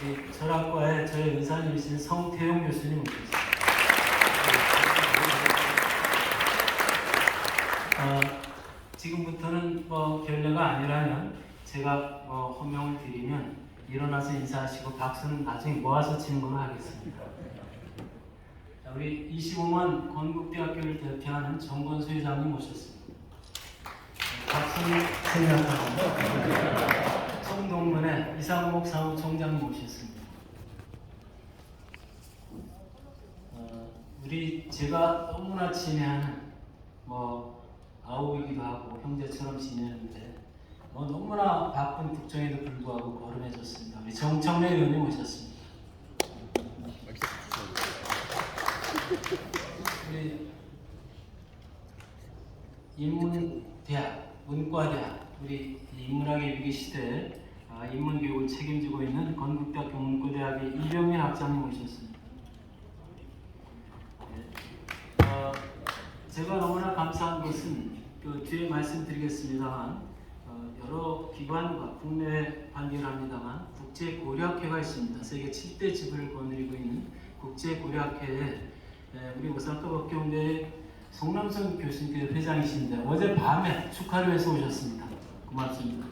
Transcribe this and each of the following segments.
우리 철학과의 저희 은사님이신 성태용 교수님 오셨습니다. 지금부터는 결례가 아니라면 제가 호명을 드리면 일어나서 인사하시고 박수는 나중에 모아서 치는 걸로 하겠습니다. 자, 우리 25만 건국대학교를 대표하는 정건수 회장님 모셨습니다. 박수는 생략하고 청동문의 이상목 사무총장님 모셨습니다. 우리 제가 너무나 친애하는 아우이기도 하고 형제처럼 지내는데 너무나 바쁜 국정에도 불구하고 걸음해줬습니다. 우리 정청래 의원님 모셨습니다. 우리 인문대학, 문과대학, 우리 인문학의 위기 시대에 인문교육을 책임지고 있는 건국대학교 문과대학의 이병민 학장님 모셨습니다. 제가 너무나 감사한 것은 뒤에 말씀드리겠습니다만 여러 기관과 국내 반기를 합니다만 국제고려학회가 있습니다. 세계 7대 지부를 거느리고 있는 국제고려학회에 우리 오사카 법경대 송남선 교수님께서 회장이신데 어젯밤에 축하를 해서 오셨습니다. 고맙습니다.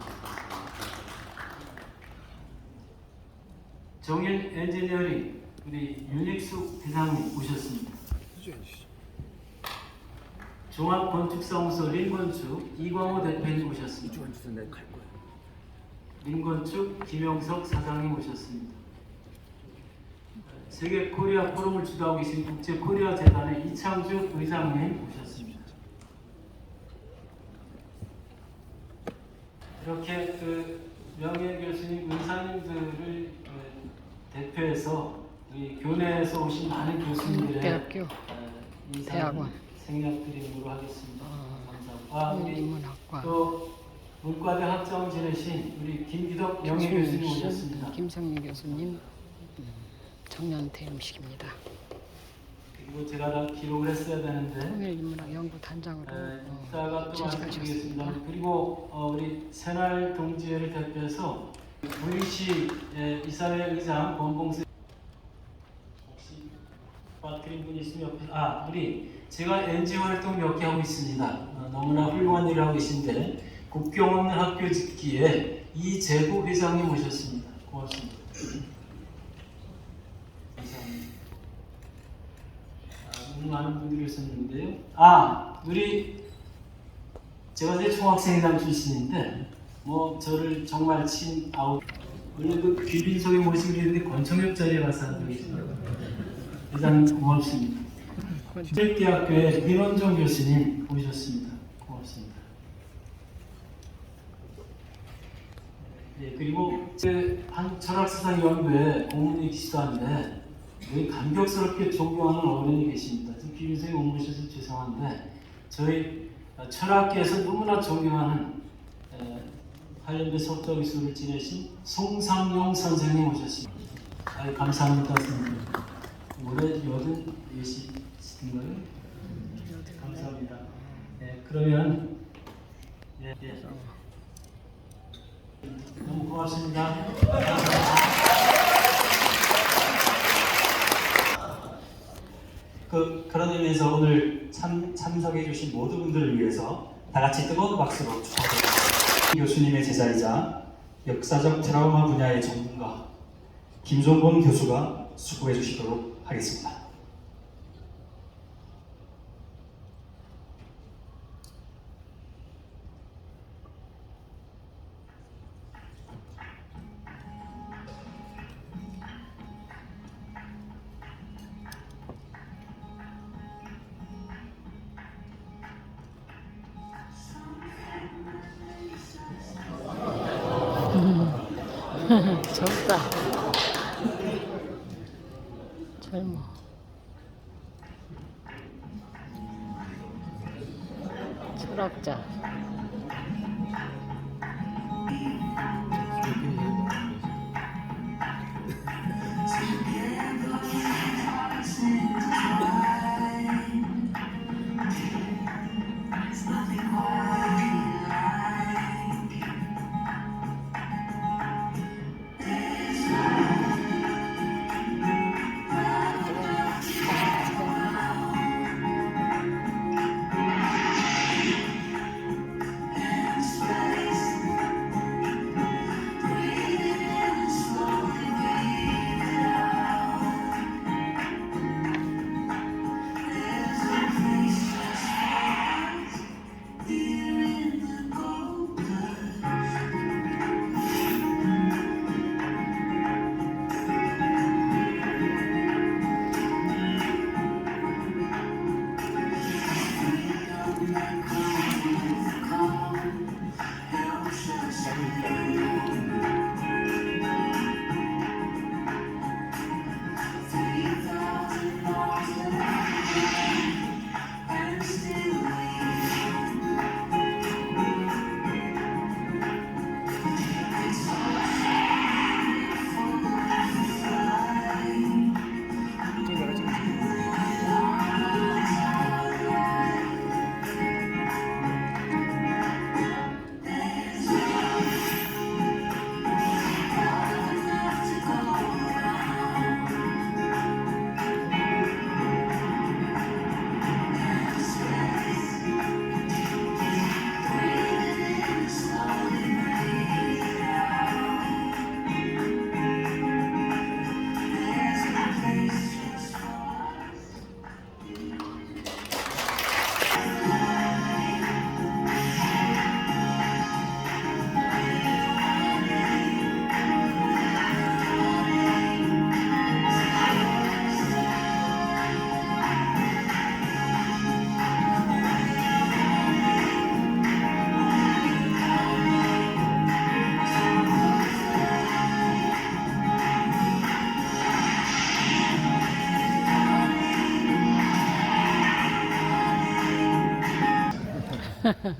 정일 엔지니어링 우리 윤익숙 회장님 오셨습니다. 종합건축사무소 린건축 이광호 대표님 오셨습니다. 린건축 김영석 사장님 오셨습니다. 세계 코리아 포럼을 주도하고 계신 국제 코리아 재단의 이창주 의장님 오셨습니다. 이렇게 명예 교수님, 은사님들을 대표해서 우리 교내에서 오신 많은 교수님들의 대학교 대학원 생략드리는 걸로 하겠습니다. 감사합니다. 우리 인문학과 또 문과대 학장 지내신 우리 김기덕 명예 교수님 오셨습니다. 김성민 교수님 청년퇴 음식입니다. 그리고 제가 다 기록을 했어야 되는데 통일인문학 연구단장으로 이따가 또 말씀드리겠습니다. 그리고 우리 새날 동지회를 대표해서 VC 이사회 의장 권봉수 혹시 빠뜨린 분이 있으면 우리 제가 NGO 활동 몇 개 하고 있습니다. 너무나 훌륭한 일을 하고 계신데 국경 없는 학교 짓기에 이재국 회장님 모셨습니다. 고맙습니다. 감사합니다. 너무 많은 분들이 오셨는데요. 우리 제가 제 총학생회장 출신인데 저를 정말 원래 귀빈속에 모시기로 했는데 권총엽 자리에 가서 하고 계십니다. 회장님 고맙습니다. 대학교의 민원정 교수님 오셨습니다. 고맙습니다. 그리고 한철학사상연구회 고문이시기도 한데 여기 감격스럽게 존경하는 어른이 계십니다. 지금 귀빈석에 못 모셔서 죄송한데 저희 철학계에서 너무나 존경하는 한림대 석도기술을 지내신 송상용 선생님 오셨습니다. 감사합니다. 선생님. 올해 84시인가요? 감사합니다. 그러면 너무 고맙습니다. 그런 의미에서 오늘 참석해 주신 모든 분들을 위해서 다 같이 뜨거운 박수로 축하드립니다. 교수님의 제자이자 역사적 트라우마 분야의 전문가 김종곤 교수가 수고해 주시도록 하겠습니다. 젊다. 젊어. 철학자.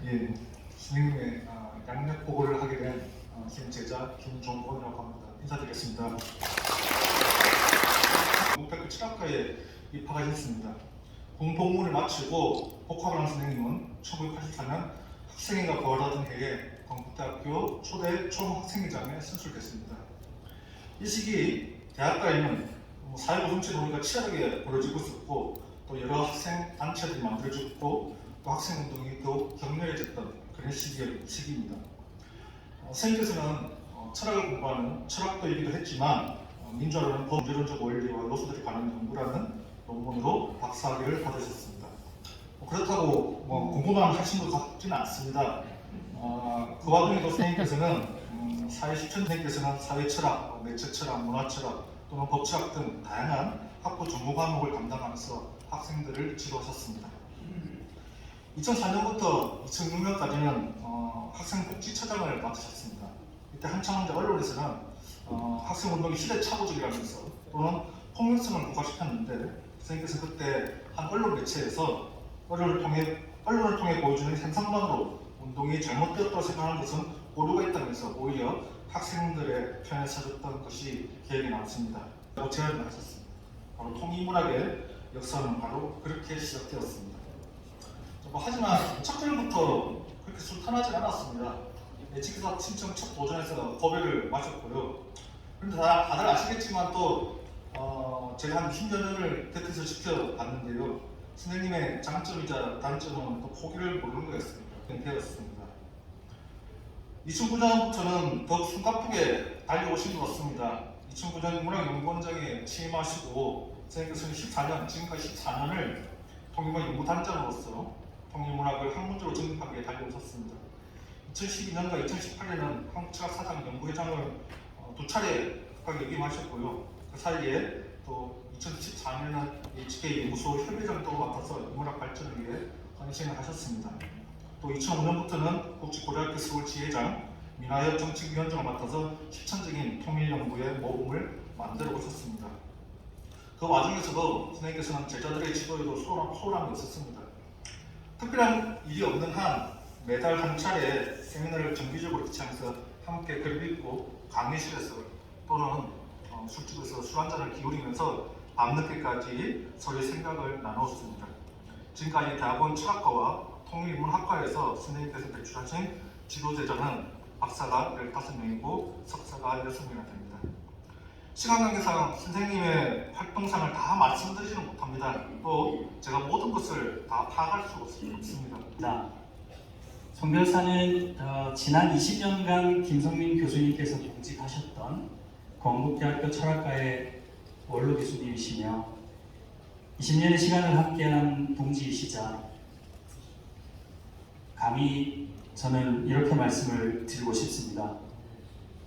예, 선생님의 양력 보고를 하게 된 신 제자 김종권이라고 합니다. 인사드리겠습니다. 대학교 철학과에 입학하셨습니다. 공복문을 마치고 복학을 한 선생님은 1984년 학생회가 부활하던 해에 건국대학교 초대 총학생회장에 선출됐습니다. 이 시기 대학가에는 사회부 정치 논의가 치열하게 벌어지고 있었고 또 여러 학생 단체들이 만들어졌고 또 학생운동이 더욱 격렬해졌던 그런 시기입니다. 선생님께서는 철학을 공부하는 철학도이기도 했지만 민주화라는 범죄론적 원리와 요소들에 관한 연구라는 논문으로 박사학위를 받으셨습니다. 그렇다고 공부만 하신 것 같지는 않습니다. 그 와중에도 선생님께서는 사회실천선생님께서는 사회철학, 매체철학, 문화철학 또는 법철학 등 다양한 학부 전문 과목을 담당하면서 학생들을 지도하셨습니다. 2004년부터 2006년까지는 학생복지처장을 맡으셨습니다. 이때 한창 이제 언론에서는 학생운동이 시대착오적이라면서 또는 폭력성을 부각시켰는데 선생님께서 그때 한 언론 매체에서 언론을 통해 보여주는 현상만으로 운동이 잘못되었다고 생각하는 것은 오류가 있다면서 오히려 학생들의 편에 서줬던 것이 기억에 남습니다. 제안을 하셨습니다. 바로 통일문학의 역사는 바로 그렇게 시작되었습니다. 하지만 첫 절부터 그렇게 술탄하지 않았습니다. 예치기사 신청 첫 도전에서 고배를 마셨고요. 그런데 다들 아시겠지만 또 제가 한 20여 년을 곁에서 지켜봤는데요. 선생님의 장점이자 단점은 또 포기를 모르는 거였습니다. 되었습니다. 2009년부터는 더욱 숨가쁘게 달려오신 것 같습니다. 2009년 문학연구원장에 취임하시고 선생님께서는 14년, 지금까지 14년을 통일문학 연구단장으로서 통일문학을 학문적으로 정립하기에 달려오셨습니다. 2012년과 2018년은 한국철학사장연구회장을 두 차례 각각 역임하셨고요. 그 사이에 또 2014년에는 HK 연구소 협의장도 맡아서 인문학 발전을 위해 헌신을 하셨습니다. 또 2005년부터는 국제고등학교 서울 지회장, 민화협 정책위원장을 맡아서 실천적인 통일연구의 모범을 만들어 오셨습니다. 그 와중에서도 선생님께서는 제자들의 지도에도 소홀함이 없었습니다. 특별한 일이 없는 한 매달 한 차례 세미나를 정기적으로 개최하면서 함께 글 읽고 강의실에서 또는 술집에서 술 한잔을 기울이면서 밤늦게까지 서로의 생각을 나누었습니다. 지금까지 대학원 철학과와 통일인문학과에서 선생님께서 배출하신 지도제자는 박사가 15명이고 석사가 6명이나 됩니다. 시간 관계상 선생님의 활동상을 다 말씀드리지는 못합니다. 또 제가 모든 것을 다 파악할 수 없습니다. 송 변호사는 지난 20년간 김성민 교수님께서 동직하셨던 건국대학교 철학과의 원로 교수님이시며 20년의 시간을 함께한 동지이시자 감히 저는 이렇게 말씀을 드리고 싶습니다.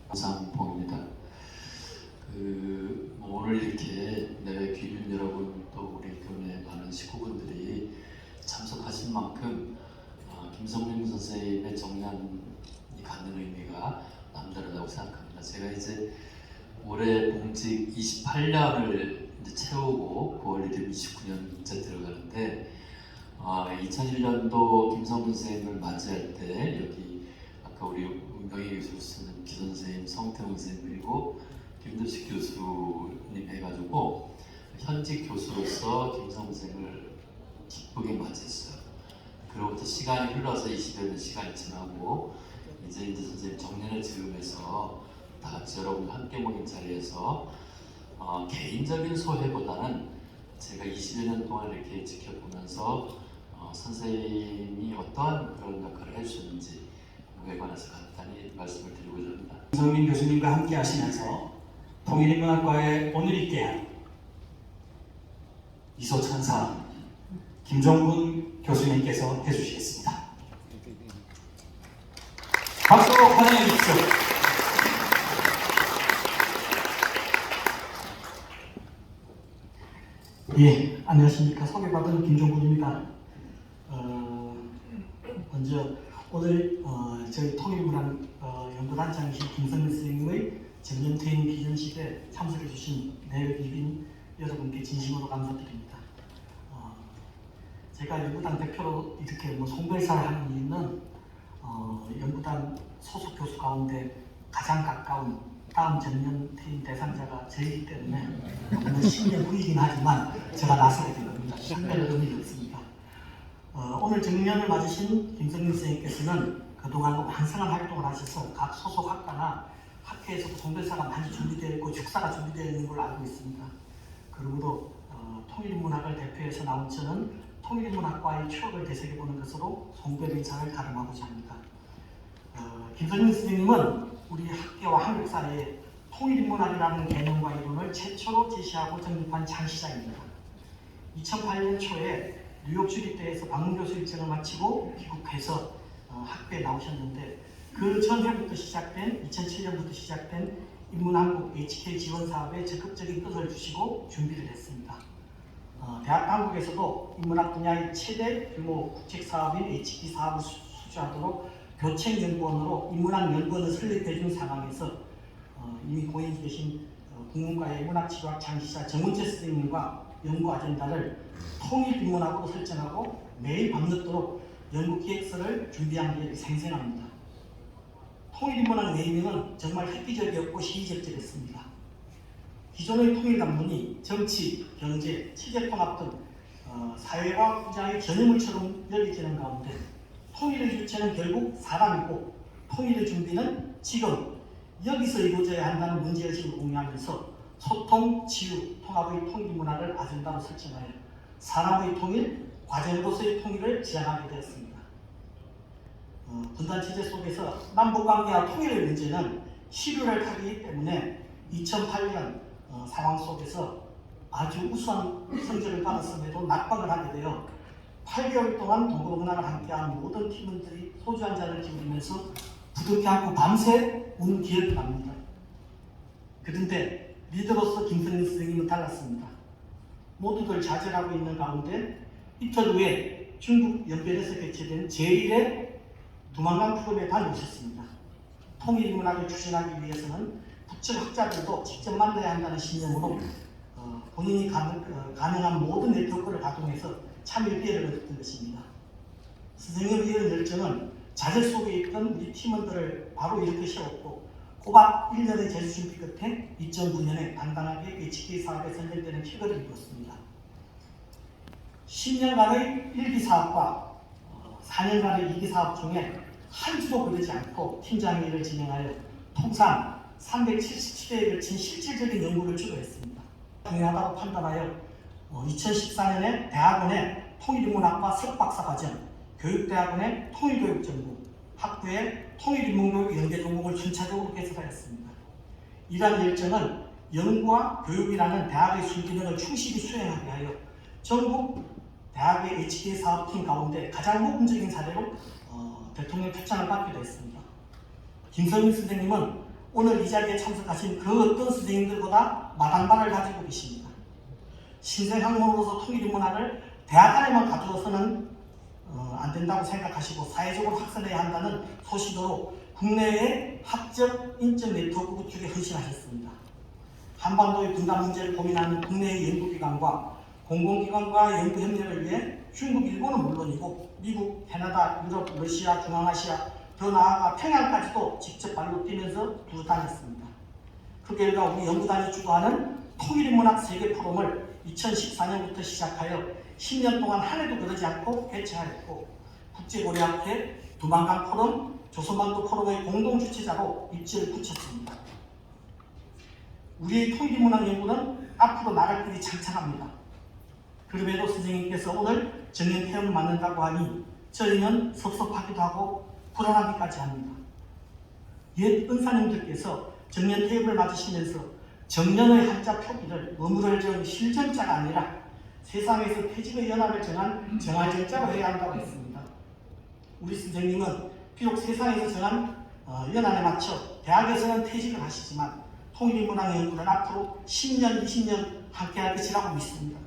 감사합니다. 오늘 이렇게 내외 귀빈 여러분 또 우리 교내 많은 식구분들이 참석하신 만큼 김성민 선생님의 정년이 갖는 의미가 남다르다고 생각합니다. 제가 이제 올해 봉직 28년을 이제 채우고 9월이 되면 29년째 들어가는데 2001년도 김성민 선생님을 맞이할 때 여기 아까 우리 명예 교수로 쓰는 기 선생님, 성태훈 선생님 그리고 김도식 교수님 해가지고 현직 교수로서 김성민 선생님을 기쁘게 맞이했어요. 그로부터 시간이 흘러서 20여 년 시간이 지나고 이제 선생님 정년을 지으면서 다 같이 여러분 함께 모인 자리에서 개인적인 소회보다는 제가 20여 년 동안 이렇게 지켜보면서 선생님이 어떠한 그런 역할을 해주셨는지 그에 관해서 간단히 말씀을 드리고자 합니다. 김성민 교수님과 함께 하시면서 통일인문학과에 오늘 있게 한 미소천사 김종군 교수님께서 해주시겠습니다. 박수로 환영해 주십시오. 예, 안녕하십니까. 소개받은 김종군입니다. 먼저 오늘 저희 통일문학 연구단장이신 김성민 선생님의 정년퇴임 기념식에 참석해 주신 내외 귀빈 여러분께 진심으로 감사드립니다. 제가 연구단 대표로 이렇게 뭐 송별사를 하는 이유는 연구단 소속 교수 가운데 가장 가까운 다음 정년 퇴임 대상자가 저이기 때문에 오늘 신년 후이긴 하지만 제가 나서게 된 겁니다. 신별 의미는 없습니다. 오늘 정년을 맞으신 김성민 선생님께서는 그동안 왕성한 활동을 하셔서 각 소속 학과나 학회에서도 송별사가 많이 준비되어 있고 축사가 준비되어 있는 걸로 알고 있습니다. 그리고도 통일인문학을 대표해서 나온 저는 통일인문학과의 추억을 되새겨보는 것으로 송별 인사를 가름하고자 합니다. 김성민 선생님은 우리 학계와 한국 사회에 통일인문학이라는 개념과 이론을 최초로 제시하고 정립한 창시자입니다. 2008년 초에 뉴욕 주립대에서 방문교수 일정을 마치고 귀국해서 학교에 나오셨는데 그 전해부터 시작된 2007년부터 시작된 인문한국 HK 지원 사업에 적극적인 뜻을 주시고 준비를 했습니다. 대학 당국에서도 인문학 분야의 최대 규모 국책 사업인 HK 사업을 수주하도록 교책연구원으로 인문학 연구원을 설립해 준 상황에서 이미 고인 계신 국문과의 인문학치료학 창시자 정운채 선생님과 연구 아젠다를 통일인문학으로 설정하고 매일 밤늦도록 연구기획서를 준비한 게 생생합니다. 통일인문학 네이밍은 정말 획기적이었고 시의적절했습니다. 기존의 통일단문이 정치, 경제, 체제통합 등 사회와 분야의 전유물처럼 여겨지는 가운데 통일의 주체는 결국 사람이고 통일의 준비는 지금 여기서 이루어져야 한다는 문제의식을 공유하면서 소통, 치유, 통합의 통일문화를 아젠다로 설정하여 사람의 통일, 과정으로서의 통일을 지향하게 되었습니다. 분단 체제 속에서 남북관계와 통일의 문제는 시류를 타기이기 때문에 2008년 상황 속에서 아주 우수한 성적을 받았음에도 낙방을 하게 되어 8개월 동안 동거 문화를 함께한 모든 팀원들이 소주 한 잔을 기울이면서 부득이 않고 밤새 우는 기억이 납니다. 그런데 리더로서 김성민 선생님은 달랐습니다. 모두들 좌절하고 있는 가운데 이틀 후에 중국 연변에서 개최된 제1회 두만강 프로그램에 다녀오셨습니다. 통일인문학을 추진하기 위해서는 국책 학자들도 직접 만나야 한다는 신념으로 본인이 가능한 모든 네트워크를 가동해서 참여 기회를 얻었던 것입니다. 선생님의 이런 열정은 좌절 속에 있던 우리 팀원들을 바로 이렇게 세웠고 고박 1년의 제주 준비 끝에 2009년에 당당하게 HK 사업에 선정되는 쾌거를 이뤘습니다. 10년간의 1기 사업과 4년간의 2기 사업 중에 한 주도 거르지 않고 팀장 일을 진행하여 통상 377회에 걸친 실질적인 연구를 주도했습니다. 중요하다고 판단하여 2014년에 대학원의 통일인문학과 석박사과정, 교육대학원의 통일교육전공, 학부의 통일인문교육 연계 전공을 순차적으로 개설하였습니다. 이러한 열정은 연구와 교육이라는 대학의 순기능을 충실히 수행하게 하여 전국 대학의 HK 사업팀 가운데 가장 모범적인 사례로 대통령 표창을 받게 되었습니다. 김성민 선생님은 오늘 이 자리에 참석하신 그 어떤 선생님들보다 마당발을 가지고 계십니다. 신생학문으로서 통일인문학을 대학 안에만 가두어서는 안 된다고 생각하시고 사회적으로 확산해야 한다는 소신으로 국내의 학적, 인적 네트워크 구축에 헌신하셨습니다. 한반도의 분단 문제를 고민하는 국내의 연구기관과 공공기관과 연구협력을 위해 중국, 일본은 물론이고 미국, 캐나다, 유럽, 러시아, 중앙아시아, 더 나아가 평양까지도 직접 발로 뛰면서 두다녔습니다. 그 결과 우리 연구단이 주도하는 통일인문학 세계 포럼을 2014년부터 시작하여 10년 동안 한 해도 그러지 않고 개최하였고 국제고려학회, 두만강 포럼, 조선반도 포럼의 공동 주최자로 입지를 굳혔습니다. 우리의 통일인문학 연구는 앞으로 나갈 길이 창창합니다. 그럼에도 선생님께서 오늘 정년 퇴임을 맞는다고 하니 저희는 섭섭하기도 하고 불안하기까지 합니다. 옛 은사님들께서 정년 퇴임을 맞으시면서 정년의 한자 표기를 머무를 정 실정자가 아니라 세상에서 퇴직의 연한을 정한 정화정자로 해야 한다고 했습니다. 우리 선생님은 비록 세상에서 정한 연한에 맞춰 대학에서는 퇴직을 하시지만 통일인문학 연구는 앞으로 10년, 20년 함께할 것이라고 믿습니다.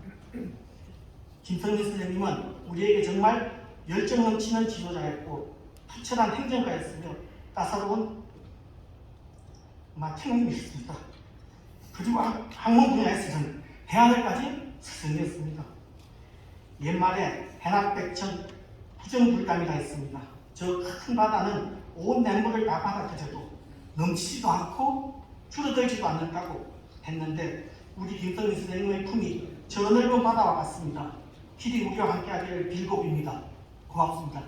김성민 선생님은 우리에게 정말 열정 넘치는 지도자였고 투철한 행정가였으며 따사로운 태웅이었습니다. 그리고 학문 분야에서는 대학을까지 스승이었습니다. 옛말에 해남백천 부정불감이라 했습니다. 저 큰 바다는 온 냇물을 다 받아들여도 넘치지도 않고 줄어들지도 않는다고 했는데 우리 김성희 선생님의 품이 저 넓은 바다와 같습니다. 길이 우리와 함께하기를 빌고 빕니다. 고맙습니다.